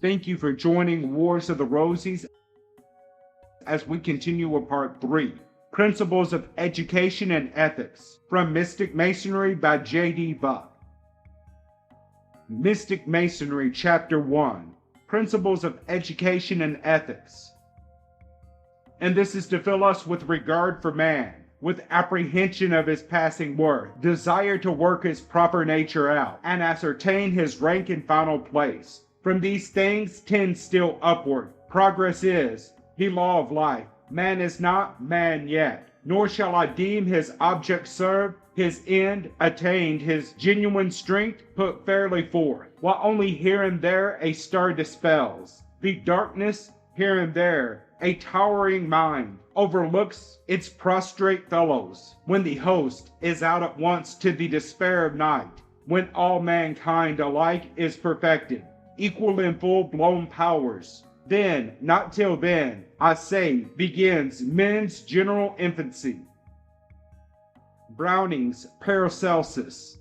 Thank you for joining Wars of the Rosies as we continue with Part 3, Principles of Education and Ethics, from Mystic Masonry by J.D. Buck. Mystic Masonry Chapter 1, Principles of Education and Ethics. And this is to fill us with regard for man, with apprehension of his passing worth, desire to work his proper nature out, and ascertain his rank and final place. From these things tend still upward. Progress is the law of life. Man is not man yet, nor shall I deem his object served, his end attained, his genuine strength put fairly forth, while only here and there a star dispels the darkness. Here and there a towering mind overlooks its prostrate fellows, when the host is out at once to the despair of night, when all mankind alike is perfected, equal in full-blown powers. Then, not till then, I say, begins men's general infancy. Browning's Paracelsus.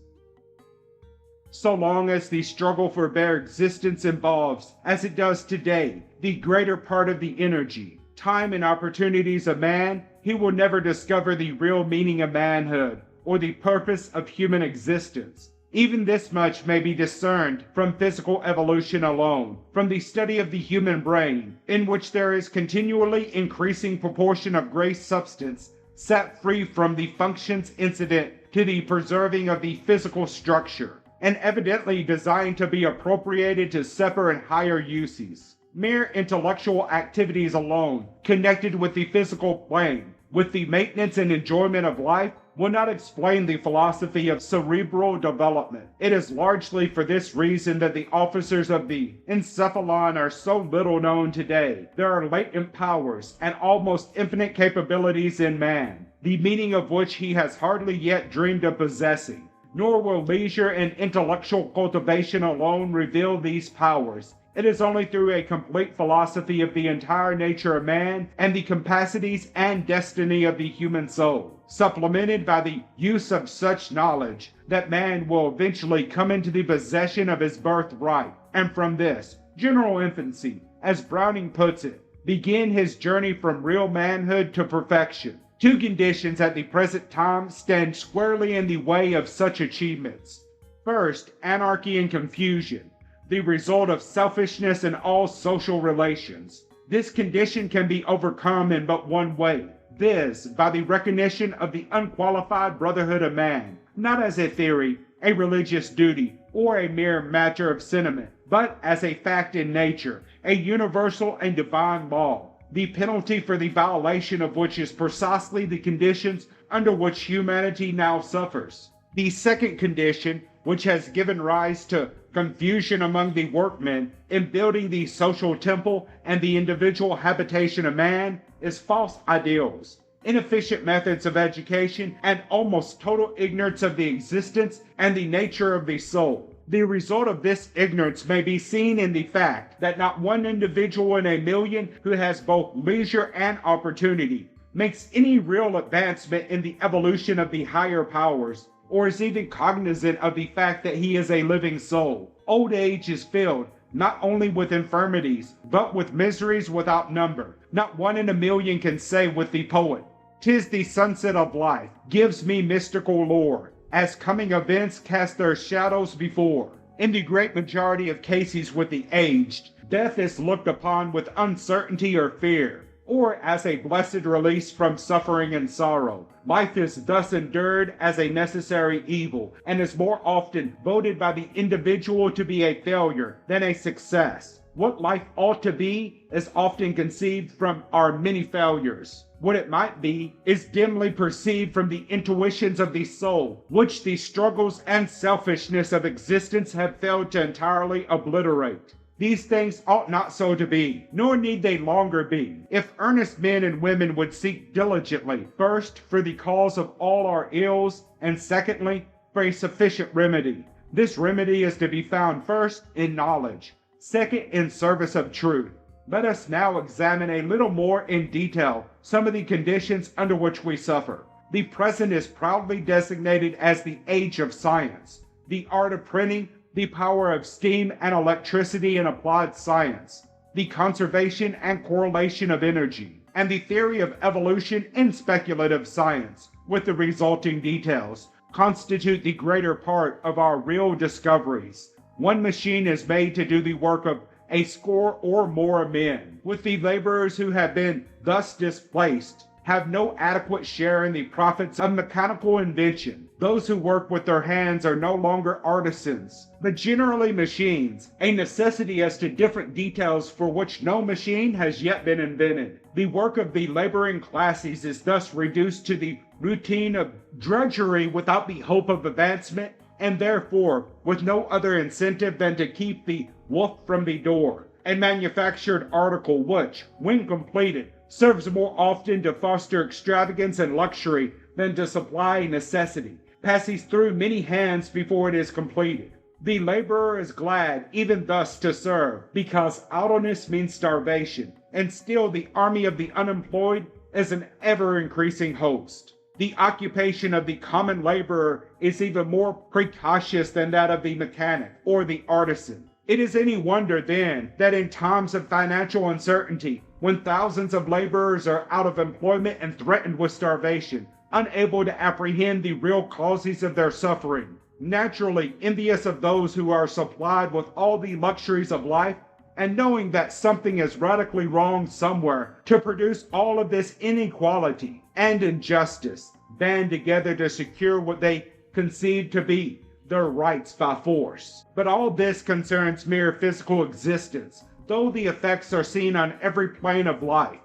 So long as the struggle for bare existence involves, as it does today, the greater part of the energy, time, and opportunities of man, he will never discover the real meaning of manhood, or the purpose of human existence. Even this much may be discerned from physical evolution alone, from the study of the human brain, in which there is continually increasing proportion of gray substance set free from the functions incident to the preserving of the physical structure, and evidently designed to be appropriated to separate and higher uses. Mere intellectual activities alone, connected with the physical plane, with the maintenance and enjoyment of life, will not explain the philosophy of cerebral development. It is largely for this reason that the officers of the encephalon are so little known today. There are latent powers and almost infinite capabilities in man, the meaning of which he has hardly yet dreamed of possessing. Nor will leisure and intellectual cultivation alone reveal these powers. It is only through a complete philosophy of the entire nature of man and the capacities and destiny of the human soul, supplemented by the use of such knowledge, that man will eventually come into the possession of his birthright, and from this general infancy, as Browning puts it, begin his journey from real manhood to perfection. Two conditions at the present time stand squarely in the way of such achievements. First, anarchy and confusion, the result of selfishness in all social relations. This condition can be overcome in but one way, viz., by the recognition of the unqualified brotherhood of man, not as a theory, a religious duty, or a mere matter of sentiment, but as a fact in nature, a universal and divine law, the penalty for the violation of which is precisely the conditions under which humanity now suffers. The second condition, which has given rise to confusion among the workmen in building the social temple and the individual habitation of man, is false ideals, inefficient methods of education, and almost total ignorance of the existence and the nature of the soul. The result of this ignorance may be seen in the fact that not one individual in a million who has both leisure and opportunity makes any real advancement in the evolution of the higher powers, or is even cognizant of the fact that he is a living soul. Old age is filled not only with infirmities, but with miseries without number. Not one in a million can say with the poet, "'Tis the sunset of life, gives me mystical lore, as coming events cast their shadows before." In the great majority of cases with the aged, death is looked upon with uncertainty or fear, or as a blessed release from suffering and sorrow. Life is thus endured as a necessary evil, and is more often voted by the individual to be a failure than a success. What life ought to be is often conceived from our many failures. What it might be is dimly perceived from the intuitions of the soul, which the struggles and selfishness of existence have failed to entirely obliterate. These things ought not so to be, nor need they longer be, if earnest men and women would seek diligently, first, for the cause of all our ills, and secondly, for a sufficient remedy. This remedy is to be found first in knowledge, second in service of truth. Let us now examine a little more in detail some of the conditions under which we suffer. The present is proudly designated as the age of science. The art of printing, the power of steam and electricity in applied science, the conservation and correlation of energy, and the theory of evolution in speculative science, with the resulting details, constitute the greater part of our real discoveries. One machine is made to do the work of a score or more men, with the laborers who have been thus displaced have no adequate share in the profits of mechanical invention. Those who work with their hands are no longer artisans, but generally machines, a necessity as to different details for which no machine has yet been invented. The work of the laboring classes is thus reduced to the routine of drudgery without the hope of advancement, and therefore with no other incentive than to keep the wolf from the door, a manufactured article which, when completed, serves more often to foster extravagance and luxury than to supply necessity, passes through many hands before it is completed. The laborer is glad even thus to serve, because idleness means starvation, and still the army of the unemployed is an ever-increasing host. The occupation of the common laborer is even more precocious than that of the mechanic or the artisan. It is any wonder, then, that in times of financial uncertainty, when thousands of laborers are out of employment and threatened with starvation, unable to apprehend the real causes of their suffering, naturally envious of those who are supplied with all the luxuries of life, and knowing that something is radically wrong somewhere to produce all of this inequality and injustice, band together to secure what they conceive to be their rights by force. But all this concerns mere physical existence, though the effects are seen on every plane of life.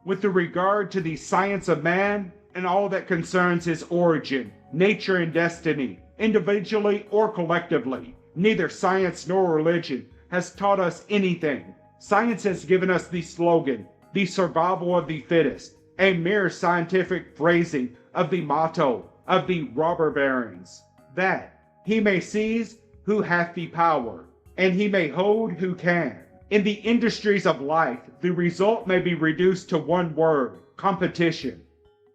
With regard to the science of man and all that concerns his origin, nature, and destiny, individually or collectively, neither science nor religion has taught us anything. Science has given us the slogan, the survival of the fittest, a mere scientific phrasing of the motto of the robber barons, that he may seize who hath the power, and he may hold who can. In the industries of life, the result may be reduced to one word, competition.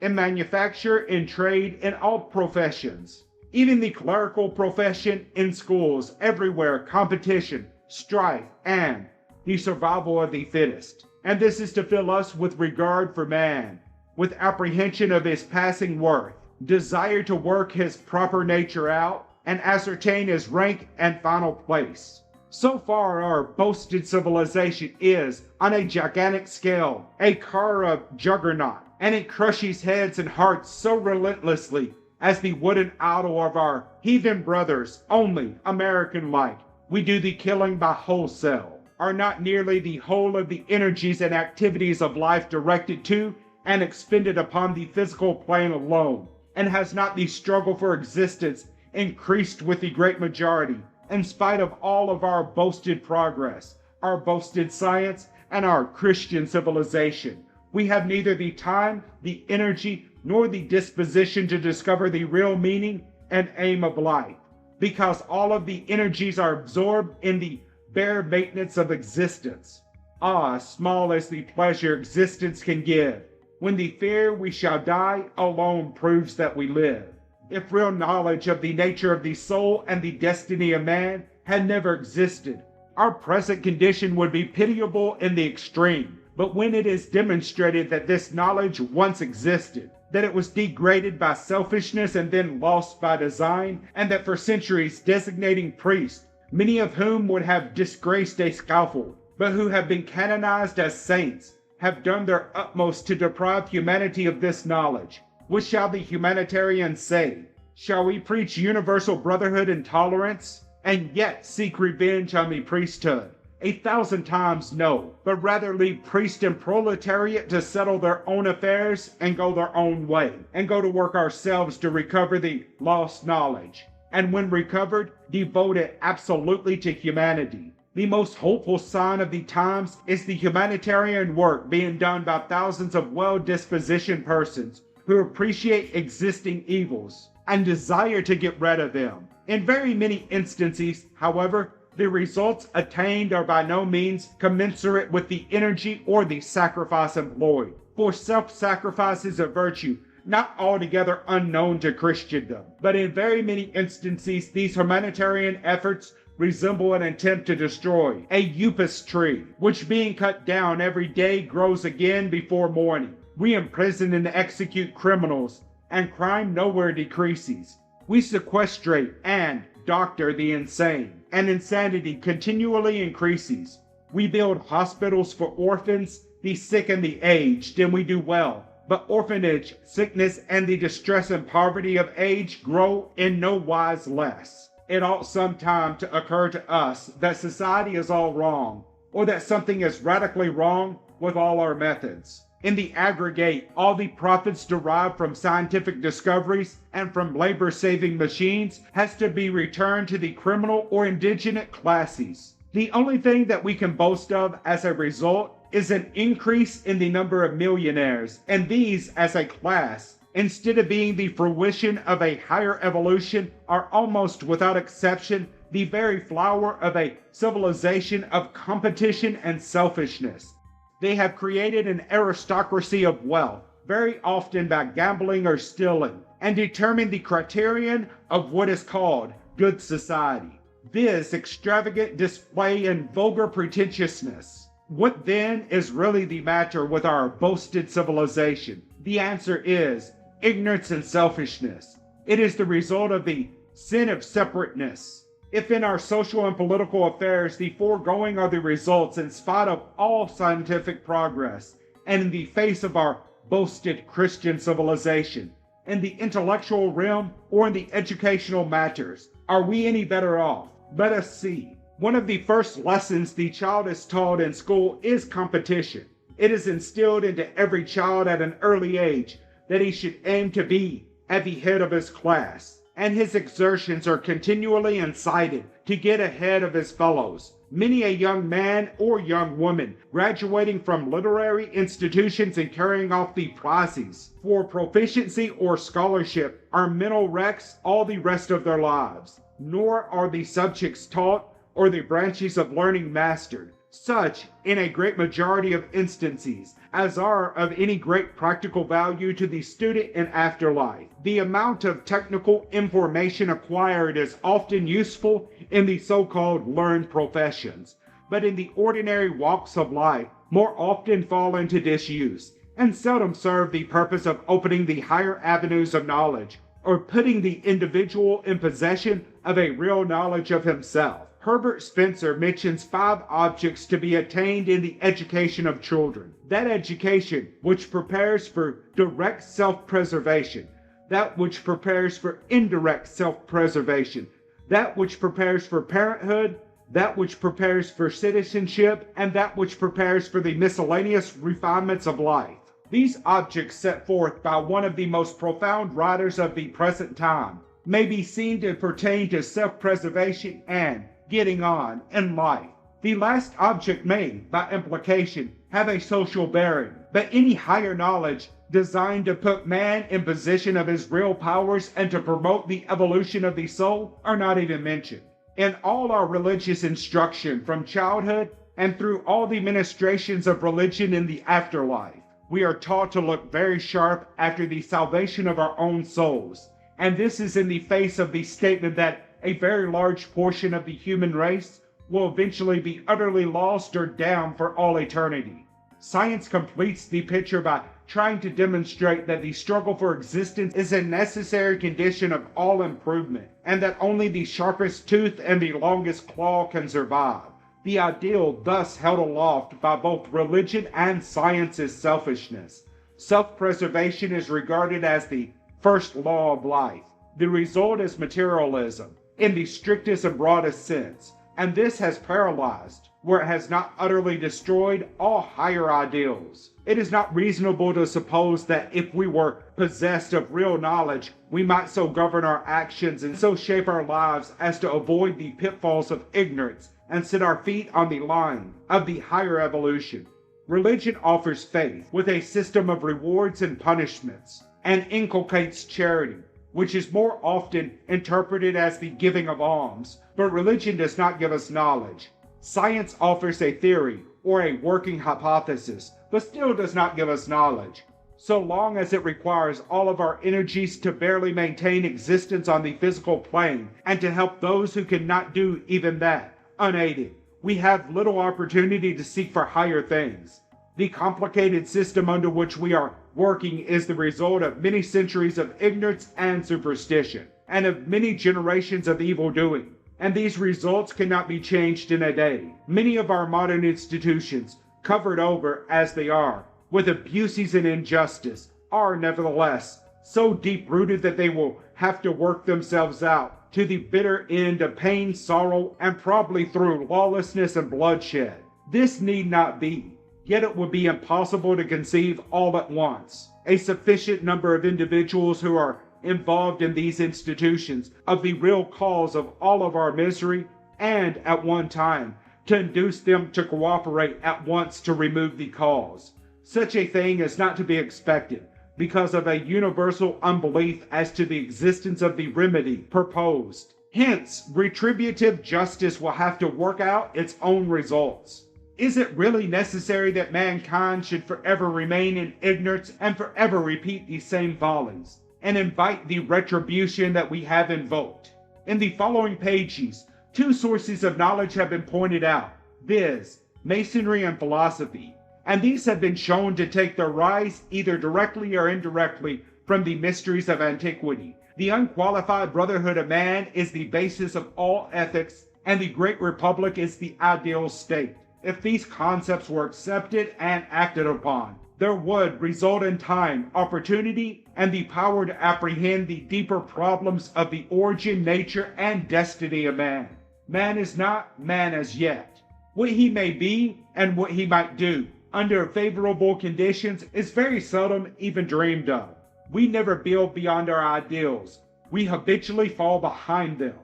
In manufacture, in trade, in all professions, even the clerical profession, in schools, everywhere, competition, strife, and the survival of the fittest. And this is to fill us with regard for man, with apprehension of his passing worth, desire to work his proper nature out, and ascertain his rank and final place. So far our boasted civilization is, on a gigantic scale, a car of juggernaut, and it crushes heads and hearts so relentlessly as the wooden idol of our heathen brothers, only American-like. We do the killing by wholesale, are not nearly the whole of the energies and activities of life directed to and expended upon the physical plane alone, and has not the struggle for existence increased with the great majority, in spite of all of our boasted progress, our boasted science, and our Christian civilization. We have neither the time, the energy, nor the disposition to discover the real meaning and aim of life, because all of the energies are absorbed in the bare maintenance of existence. Ah, small is the pleasure existence can give, when the fear we shall die alone proves that we live. If real knowledge of the nature of the soul and the destiny of man had never existed, our present condition would be pitiable in the extreme. But when it is demonstrated that this knowledge once existed, that it was degraded by selfishness and then lost by design, and that for centuries designating priests, many of whom would have disgraced a scaffold, but who have been canonized as saints, have done their utmost to deprive humanity of this knowledge, what shall the humanitarian say? Shall we preach universal brotherhood and tolerance, and yet seek revenge on the priesthood? 1,000 times no, but rather leave priest and proletariat to settle their own affairs and go their own way, and go to work ourselves to recover the lost knowledge, and when recovered, devote it absolutely to humanity. The most hopeful sign of the times is the humanitarian work being done by thousands of well-dispositioned persons who appreciate existing evils and desire to get rid of them. In very many instances, however, the results attained are by no means commensurate with the energy or the sacrifice employed. For self-sacrifice is a virtue not altogether unknown to Christendom, but in very many instances these humanitarian efforts resemble an attempt to destroy a upas tree, which being cut down every day grows again before morning. We imprison and execute criminals, and crime nowhere decreases. We sequestrate and doctor the insane, and insanity continually increases. We build hospitals for orphans, the sick and the aged, and we do well. But orphanage, sickness, and the distress and poverty of age grow in no wise less. It ought sometime to occur to us that society is all wrong, or that something is radically wrong with all our methods. In the aggregate, all the profits derived from scientific discoveries and from labor-saving machines has to be returned to the criminal or indigent classes. The only thing that we can boast of as a result is an increase in the number of millionaires, and these, as a class, instead of being the fruition of a higher evolution, are almost without exception the very flower of a civilization of competition and selfishness. They have created an aristocracy of wealth, very often by gambling or stealing, and determined the criterion of what is called good society. This extravagant display and vulgar pretentiousness. What then is really the matter with our boasted civilization? The answer is ignorance and selfishness. It is the result of the sin of separateness. If in our social and political affairs the foregoing are the results in spite of all scientific progress, and in the face of our boasted Christian civilization, in the intellectual realm or in the educational matters, are we any better off? Let us see. One of the first lessons the child is taught in school is competition. It is instilled into every child at an early age that he should aim to be at the head of his class, and his exertions are continually incited to get ahead of his fellows. Many a young man or young woman graduating from literary institutions and carrying off the prizes for proficiency or scholarship are mental wrecks all the rest of their lives, nor are the subjects taught or the branches of learning mastered, such, in a great majority of instances, as are of any great practical value to the student in afterlife. The amount of technical information acquired is often useful in the so-called learned professions, but in the ordinary walks of life more often fall into disuse, and seldom serve the purpose of opening the higher avenues of knowledge, or putting the individual in possession of a real knowledge of himself. Herbert Spencer mentions 5 objects to be attained in the education of children. That education which prepares for direct self-preservation, that which prepares for indirect self-preservation, that which prepares for parenthood, that which prepares for citizenship, and that which prepares for the miscellaneous refinements of life. These objects set forth by one of the most profound writers of the present time may be seen to pertain to self-preservation and getting on in life. The last object may, by implication, have a social bearing, but any higher knowledge designed to put man in possession of his real powers and to promote the evolution of the soul are not even mentioned. In all our religious instruction from childhood and through all the ministrations of religion in the afterlife, we are taught to look very sharp after the salvation of our own souls, and this is in the face of the statement that a very large portion of the human race will eventually be utterly lost or damned for all eternity. Science completes the picture by trying to demonstrate that the struggle for existence is a necessary condition of all improvement, and that only the sharpest tooth and the longest claw can survive. The ideal thus held aloft by both religion and science is selfishness. Self-preservation is regarded as the first law of life. The result is materialism, in the strictest and broadest sense, and this has paralyzed, where it has not utterly destroyed, all higher ideals. It is not reasonable to suppose that if we were possessed of real knowledge, we might so govern our actions and so shape our lives as to avoid the pitfalls of ignorance and set our feet on the line of the higher evolution. Religion offers faith with a system of rewards and punishments, and inculcates charity, which is more often interpreted as the giving of alms, but religion does not give us knowledge. Science offers a theory or a working hypothesis, but still does not give us knowledge. so long as it requires all of our energies to barely maintain existence on the physical plane and to help those who cannot do even that, unaided. We have little opportunity to seek for higher things. The complicated system under which we are working is the result of many centuries of ignorance and superstition, and of many generations of evil doing. And these results cannot be changed in a day. Many of our modern institutions, covered over as they are with abuses and injustice, are nevertheless so deep-rooted that they will have to work themselves out to the bitter end of pain, sorrow, and probably through lawlessness and bloodshed. This need not be, yet it would be impossible to conceive all at once a sufficient number of individuals who are involved in these institutions of the real cause of all of our misery, and at one time to induce them to cooperate at once to remove the cause. Such a thing is not to be expected because of a universal unbelief as to the existence of the remedy proposed. Hence, retributive justice will have to work out its own results. Is it really necessary that mankind should forever remain in ignorance and forever repeat these same follies, and invite the retribution that we have invoked? In the following pages, two sources of knowledge have been pointed out, viz., Masonry and philosophy, and these have been shown to take their rise either directly or indirectly from the mysteries of antiquity. The unqualified brotherhood of man is the basis of all ethics, and the Great Republic is the ideal state. If these concepts were accepted and acted upon, there would result in time, opportunity, and the power to apprehend the deeper problems of the origin, nature, and destiny of man. Man is not man as yet. What he may be and what he might do under favorable conditions is very seldom even dreamed of. We never build beyond our ideals. We habitually fall behind them.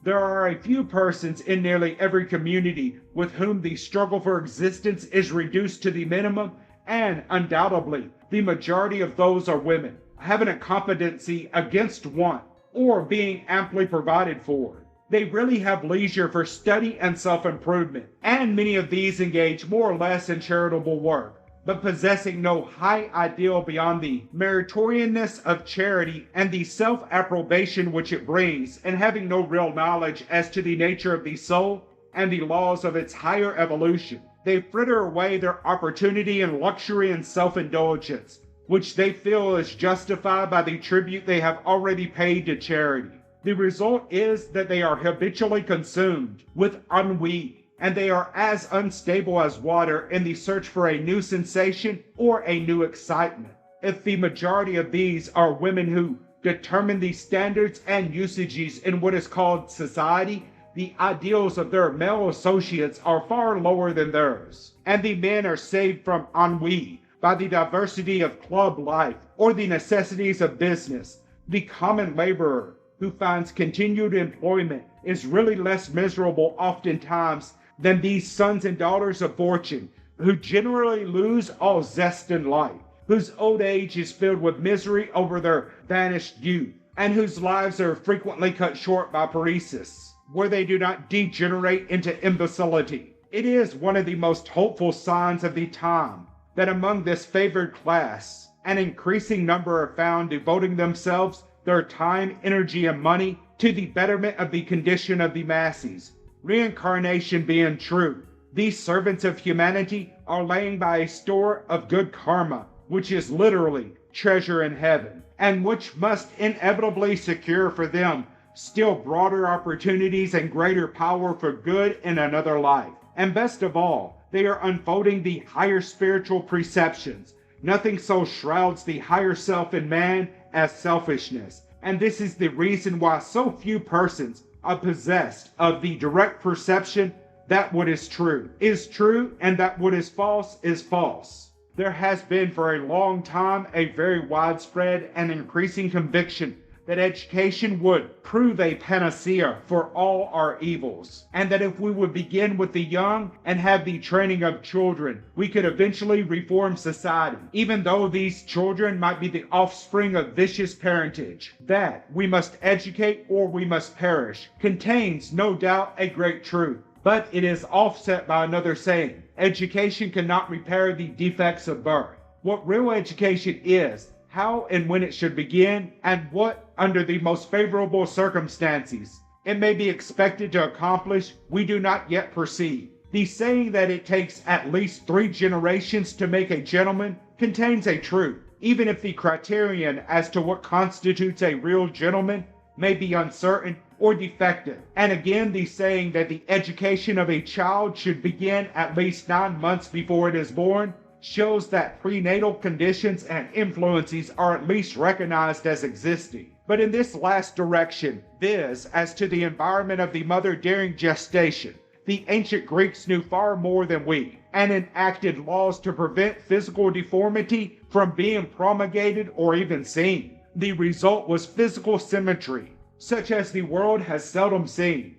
There are a few persons in nearly every community with whom the struggle for existence is reduced to the minimum, and undoubtedly, the majority of those are women, having a competency against want, or being amply provided for. They really have leisure for study and self-improvement, and many of these engage more or less in charitable work, but possessing no high ideal beyond the meritorious of charity and the self-approbation which it brings, and having no real knowledge as to the nature of the soul and the laws of its higher evolution. They fritter away their opportunity in luxury and self-indulgence, which they feel is justified by the tribute they have already paid to charity. The result is that they are habitually consumed with ennui, and they are as unstable as water in the search for a new sensation or a new excitement. If the majority of these are women who determine the standards and usages in what is called society, the ideals of their male associates are far lower than theirs, and the men are saved from ennui by the diversity of club life or the necessities of business. The common laborer who finds continued employment is really less miserable oftentimes than these sons and daughters of fortune, who generally lose all zest in life, whose old age is filled with misery over their vanished youth, and whose lives are frequently cut short by paresis, where they do not degenerate into imbecility. It is one of the most hopeful signs of the time that among this favored class, an increasing number are found devoting themselves, their time, energy, and money to the betterment of the condition of the masses. Reincarnation being true, these servants of humanity are laying by a store of good karma, which is literally treasure in heaven, and which must inevitably secure for them still broader opportunities and greater power for good in another life. And best of all, they are unfolding the higher spiritual perceptions. Nothing so shrouds the higher self in man as selfishness, and this is the reason why so few persons are possessed of the direct perception that what is true, and that what is false is false. There has been for a long time a very widespread and increasing conviction that education would prove a panacea for all our evils, and that if we would begin with the young and have the training of children, we could eventually reform society, even though these children might be the offspring of vicious parentage. That we must educate or we must perish contains no doubt a great truth, but it is offset by another saying: education cannot repair the defects of birth. What real education is, how and when it should begin, and what, under the most favorable circumstances, it may be expected to accomplish, we do not yet perceive. The saying that it takes at least 3 generations to make a gentleman contains a truth, even if the criterion as to what constitutes a real gentleman may be uncertain or defective. And again, the saying that the education of a child should begin at least 9 months before it is born shows that prenatal conditions and influences are at least recognized as existing. But in this last direction, viz., as to the environment of the mother during gestation, the ancient Greeks knew far more than we, and enacted laws to prevent physical deformity from being promulgated or even seen. The result was physical symmetry, such as the world has seldom seen.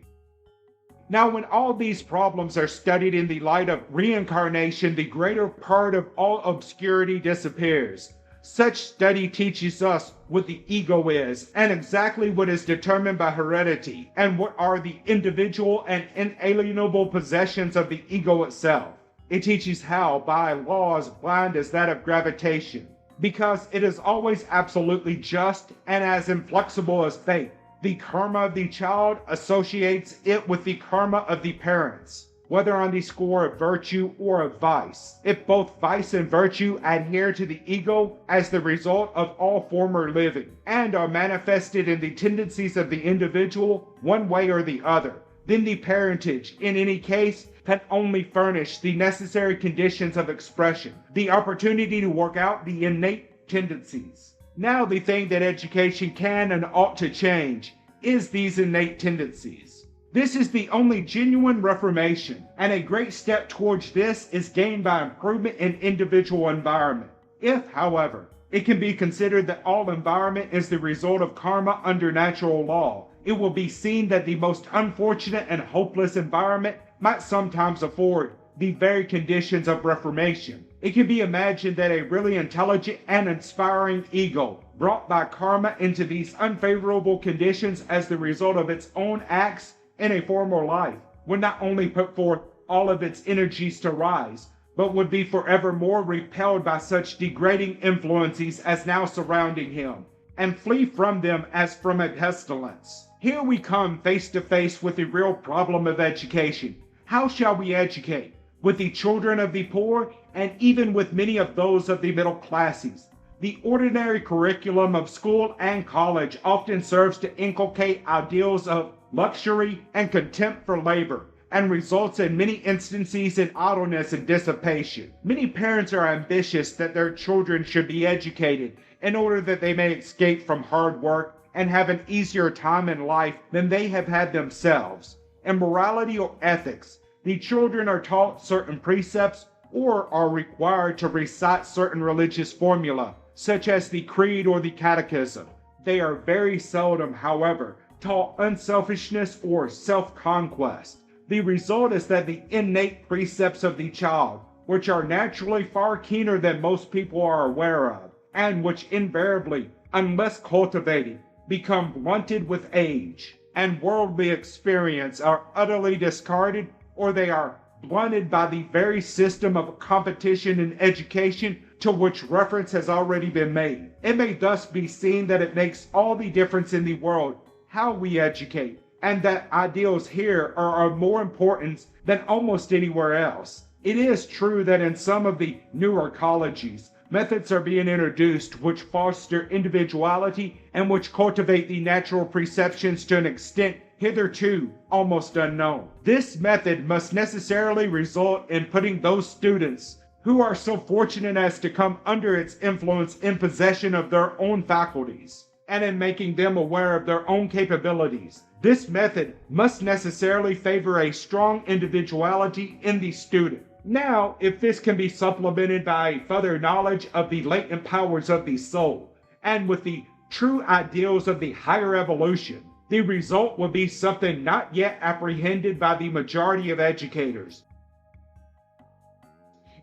Now, when all these problems are studied in the light of reincarnation, the greater part of all obscurity disappears. Such study teaches us what the ego is, and exactly what is determined by heredity, and what are the individual and inalienable possessions of the ego itself. It teaches how, by laws blind as that of gravitation, because it is always absolutely just and as inflexible as fate, the karma of the child associates it with the karma of the parents, whether on the score of virtue or of vice. If both vice and virtue adhere to the ego as the result of all former living, and are manifested in the tendencies of the individual one way or the other, then the parentage, in any case, can only furnish the necessary conditions of expression, the opportunity to work out the innate tendencies. Now, the thing that education can and ought to change is these innate tendencies. This is the only genuine reformation, and a great step towards this is gained by improvement in individual environment. If, however, it can be considered that all environment is the result of karma under natural law, it will be seen that the most unfortunate and hopeless environment might sometimes afford the very conditions of reformation. It can be imagined that a really intelligent and inspiring ego, brought by karma into these unfavorable conditions as the result of its own acts in a former life, would not only put forth all of its energies to rise, but would be forevermore repelled by such degrading influences as now surrounding him, and flee from them as from a pestilence. Here we come face to face with the real problem of education. How shall we educate? With the children of the poor, and even with many of those of the middle classes. The ordinary curriculum of school and college often serves to inculcate ideals of luxury and contempt for labor, and results in many instances in idleness and dissipation. Many parents are ambitious that their children should be educated in order that they may escape from hard work and have an easier time in life than they have had themselves. In morality or ethics, the children are taught certain precepts or are required to recite certain religious formula, such as the creed or the catechism. They are very seldom, however, taught unselfishness or self-conquest. The result is that the innate precepts of the child, which are naturally far keener than most people are aware of, and which invariably, unless cultivated, become blunted with age and worldly experience, are utterly discarded, or they are blunted by the very system of competition in education to which reference has already been made. It may thus be seen that it makes all the difference in the world how we educate, and that ideals here are of more importance than almost anywhere else. It is true that in some of the newer colleges, methods are being introduced which foster individuality and which cultivate the natural perceptions to an extent hitherto almost unknown. This method must necessarily result in putting those students who are so fortunate as to come under its influence in possession of their own faculties, and in making them aware of their own capabilities. This method must necessarily favor a strong individuality in the student. Now, if this can be supplemented by a further knowledge of the latent powers of the soul, and with the true ideals of the higher evolution, the result will be something not yet apprehended by the majority of educators.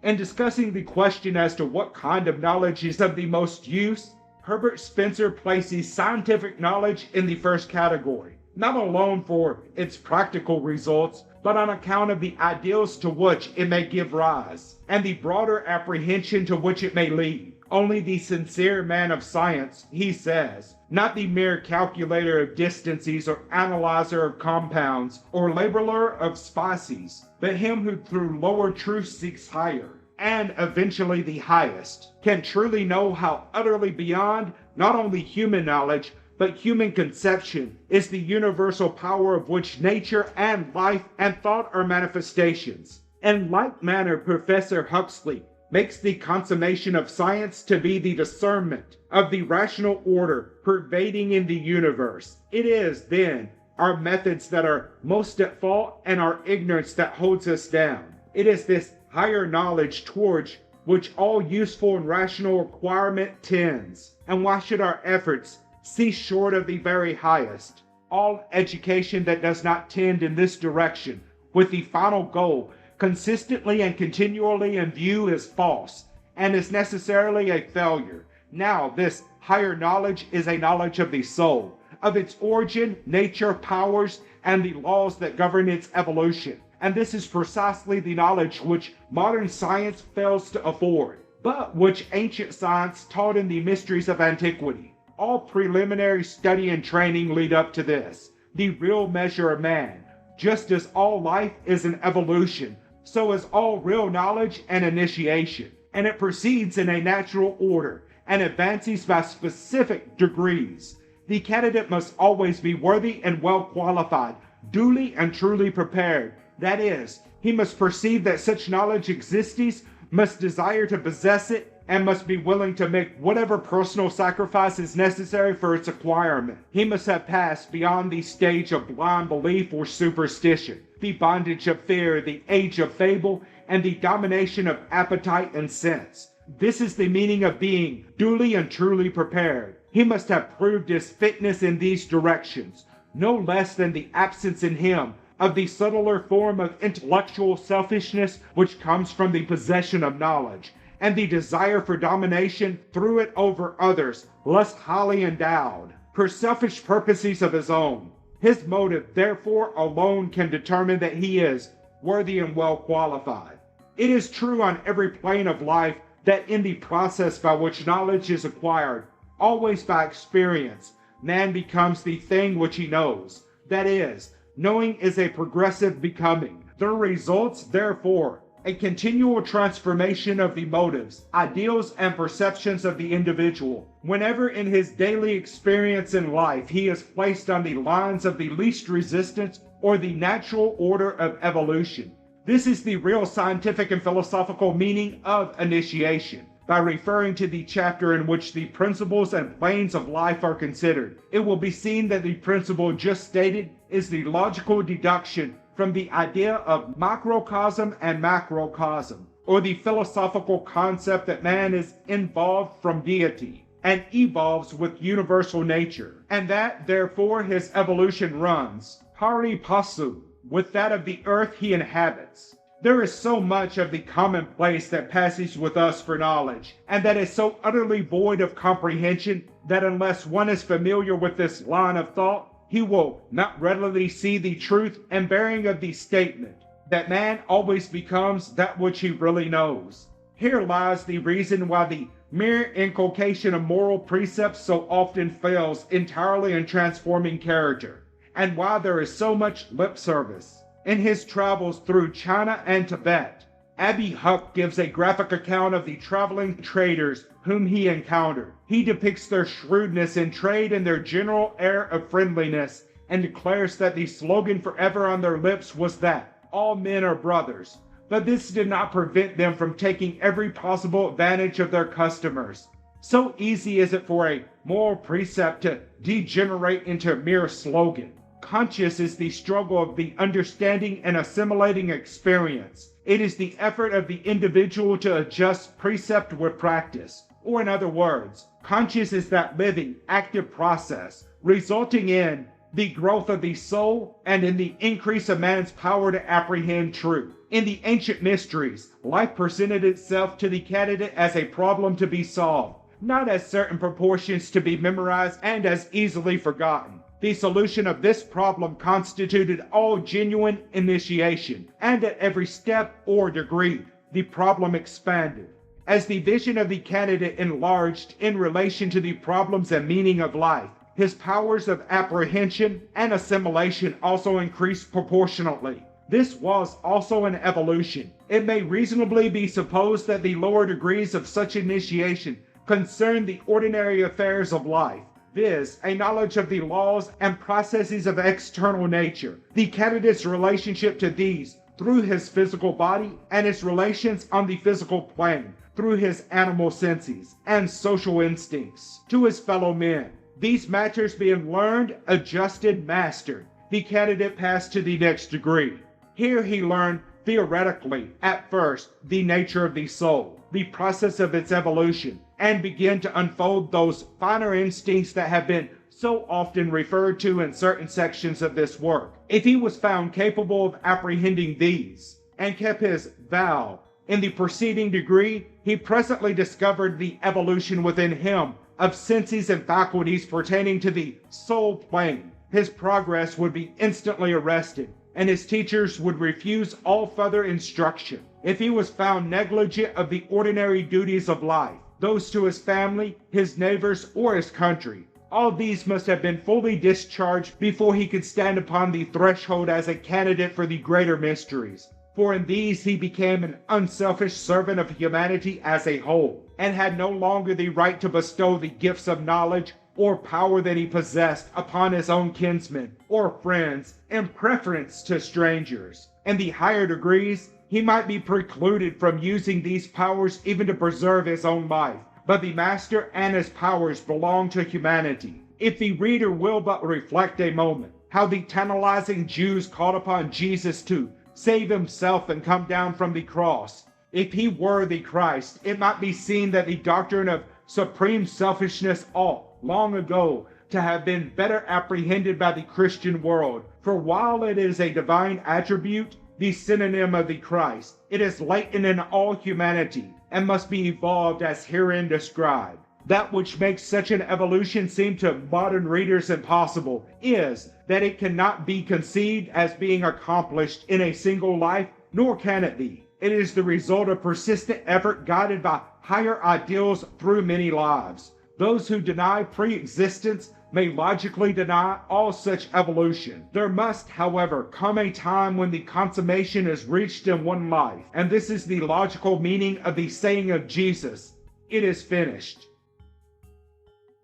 In discussing the question as to what kind of knowledge is of the most use, Herbert Spencer places scientific knowledge in the first category, not alone for its practical results, but on account of the ideals to which it may give rise, and the broader apprehension to which it may lead. Only the sincere man of science, he says, not the mere calculator of distances or analyzer of compounds or labeler of species, but him who through lower truth seeks higher, and eventually the highest, can truly know how utterly beyond not only human knowledge, but human conception is the universal power of which nature and life and thought are manifestations. In like manner, Professor Huxley makes the consummation of science to be the discernment of the rational order pervading in the universe. It is, then, our methods that are most at fault and our ignorance that holds us down. It is this higher knowledge towards which all useful and rational requirement tends. And why should our efforts cease short of the very highest? All education that does not tend in this direction, with the final goal consistently and continually in view, is false, and is necessarily a failure. Now, this higher knowledge is a knowledge of the soul, of its origin, nature, powers, and the laws that govern its evolution. And this is precisely the knowledge which modern science fails to afford, but which ancient science taught in the mysteries of antiquity. All preliminary study and training lead up to this, the real measure of man. Just as all life is an evolution, so is all real knowledge an initiation, and it proceeds in a natural order and advances by specific degrees. The candidate must always be worthy and well qualified, duly and truly prepared. That is, he must perceive that such knowledge exists, must desire to possess it, and must be willing to make whatever personal sacrifice is necessary for its acquirement. He must have passed beyond the stage of blind belief or superstition, the bondage of fear, the age of fable, and the domination of appetite and sense. This is the meaning of being duly and truly prepared. He must have proved his fitness in these directions, no less than the absence in him of the subtler form of intellectual selfishness which comes from the possession of knowledge, and the desire for domination through it over others less highly endowed, for selfish purposes of his own. His motive, therefore, alone can determine that he is worthy and well qualified. It is true on every plane of life that in the process by which knowledge is acquired, always by experience, man becomes the thing which he knows. That is, knowing is a progressive becoming. There results, therefore, a continual transformation of the motives, ideals, and perceptions of the individual. Whenever in his daily experience in life he is placed on the lines of the least resistance or the natural order of evolution. This is the real scientific and philosophical meaning of initiation. By referring to the chapter in which the principles and planes of life are considered, it will be seen that the principle just stated is the logical deduction from the idea of microcosm and macrocosm, or the philosophical concept that man is involved from deity and evolves with universal nature, and that, therefore, his evolution runs pari passu with that of the earth he inhabits. There is so much of the commonplace that passes with us for knowledge, and that is so utterly void of comprehension that unless one is familiar with this line of thought, he will not readily see the truth and bearing of the statement that man always becomes that which he really knows. Here lies the reason why the mere inculcation of moral precepts so often fails entirely in transforming character, and why there is so much lip service. In his travels through China and Tibet, Abby Huck gives a graphic account of the traveling traders whom he encountered. He depicts their shrewdness in trade and their general air of friendliness, and declares that the slogan forever on their lips was that all men are brothers. But this did not prevent them from taking every possible advantage of their customers. So easy is it for a moral precept to degenerate into a mere slogan. Conscious is the struggle of the understanding and assimilating experience. It is the effort of the individual to adjust precept with practice. Or in other words, conscious is that living, active process, resulting in the growth of the soul and in the increase of man's power to apprehend truth. In the ancient mysteries, life presented itself to the candidate as a problem to be solved, not as certain proportions to be memorized and as easily forgotten. The solution of this problem constituted all genuine initiation, and at every step or degree, the problem expanded. As the vision of the candidate enlarged in relation to the problems and meaning of life, his powers of apprehension and assimilation also increased proportionately. This was also an evolution. It may reasonably be supposed that the lower degrees of such initiation concern the ordinary affairs of life, viz., a knowledge of the laws and processes of external nature, the candidate's relationship to these through his physical body, and its relations on the physical plane through his animal senses and social instincts to his fellow men. These matters being learned, adjusted, mastered, the candidate passed to the next degree. Here he learned theoretically, at first, the nature of the soul, the process of its evolution, and began to unfold those finer instincts that have been so often referred to in certain sections of this work. If he was found capable of apprehending these, and kept his vow in the preceding degree, he presently discovered the evolution within him of senses and faculties pertaining to the soul plane. His progress would be instantly arrested, and his teachers would refuse all further instruction. If he was found negligent of the ordinary duties of life, those to his family, his neighbors, or his country, all these must have been fully discharged before he could stand upon the threshold as a candidate for the greater mysteries. For in these he became an unselfish servant of humanity as a whole, and had no longer the right to bestow the gifts of knowledge or power that he possessed upon his own kinsmen or friends in preference to strangers. In the higher degrees, he might be precluded from using these powers even to preserve his own life, but the master and his powers belong to humanity. If the reader will but reflect a moment, how the tantalizing Jews called upon Jesus to save himself and come down from the cross. If he were the Christ, it might be seen that the doctrine of supreme selfishness ought, long ago, to have been better apprehended by the Christian world. For while it is a divine attribute, the synonym of the Christ, it is latent in all humanity, and must be evolved as herein described. That which makes such an evolution seem to modern readers impossible is that it cannot be conceived as being accomplished in a single life, nor can it be. It is the result of persistent effort guided by higher ideals through many lives. Those who deny pre-existence may logically deny all such evolution. There must, however, come a time when the consummation is reached in one life, and this is the logical meaning of the saying of Jesus, "It is finished."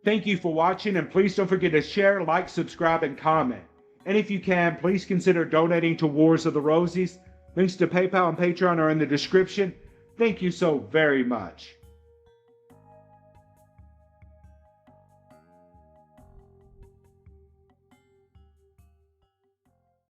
Thank you for watching, and please don't forget to share, like, subscribe, and comment. And if you can, please consider donating to Wars of the Rosies. Links to PayPal and Patreon are in the description. Thank you so very much.